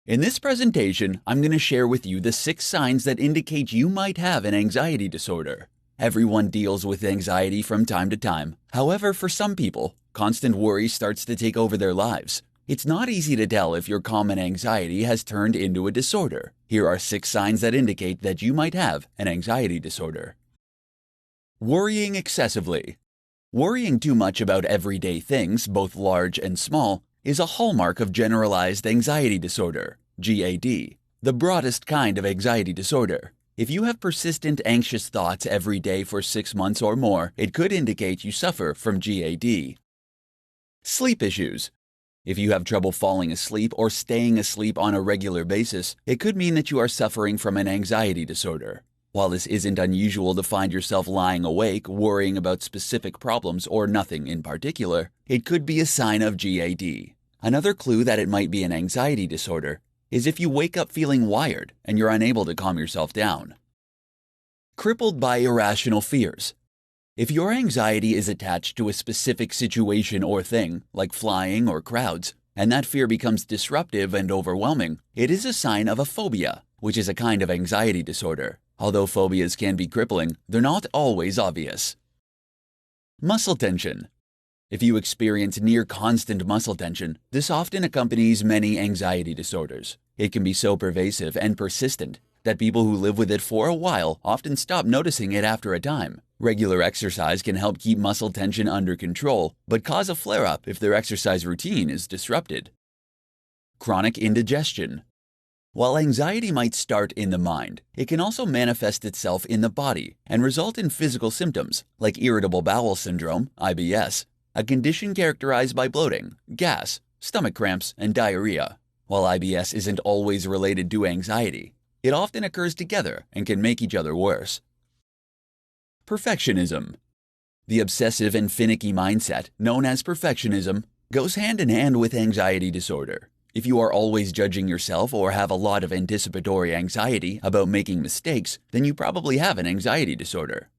In this presentation, I'm going to share with you the 6 signs that indicate you might have an anxiety disorder. Everyone deals with anxiety from time to time. However, for some people, constant worry starts to take over their lives. It's not easy to tell if your common anxiety has turned into a disorder. Here are 6 signs that indicate that you might have an anxiety disorder. Worrying excessively. Worrying too much about everyday things, both large and small, is a hallmark of generalized anxiety disorder, GAD, the broadest kind of anxiety disorder. If you have persistent anxious thoughts every day for 6 months or more, it could indicate you suffer from GAD. Sleep issues. If you have trouble falling asleep or staying asleep on a regular basis, it could mean that you are suffering from an anxiety disorder. While this isn't unusual to find yourself lying awake, worrying about specific problems or nothing in particular, it could be a sign of GAD. Another clue that it might be an anxiety disorder is if you wake up feeling wired and you're unable to calm yourself down. Crippled by irrational fears. If your anxiety is attached to a specific situation or thing, like flying or crowds, and that fear becomes disruptive and overwhelming, it is a sign of a phobia, which is a kind of anxiety disorder. Although phobias can be crippling, they're not always obvious. Muscle tension. If you experience near constant muscle tension, this often accompanies many anxiety disorders. It can be so pervasive and persistent that people who live with it for a while often stop noticing it after a time. Regular exercise can help keep muscle tension under control, but cause a flare-up if their exercise routine is disrupted. Chronic indigestion. While anxiety might start in the mind, it can also manifest itself in the body and result in physical symptoms like irritable bowel syndrome, IBS, a condition characterized by bloating, gas, stomach cramps, and diarrhea. While IBS isn't always related to anxiety, it often occurs together and can make each other worse. Perfectionism. The obsessive and finicky mindset, known as perfectionism, goes hand in hand with anxiety disorder. If you are always judging yourself or have a lot of anticipatory anxiety about making mistakes, then you probably have an anxiety disorder.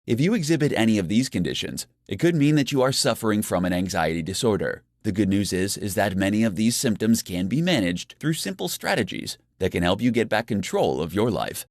If you exhibit any of these conditions, it could mean that you are suffering from an anxiety disorder. The good news is that many of these symptoms can be managed through simple strategies that can help you get back control of your life.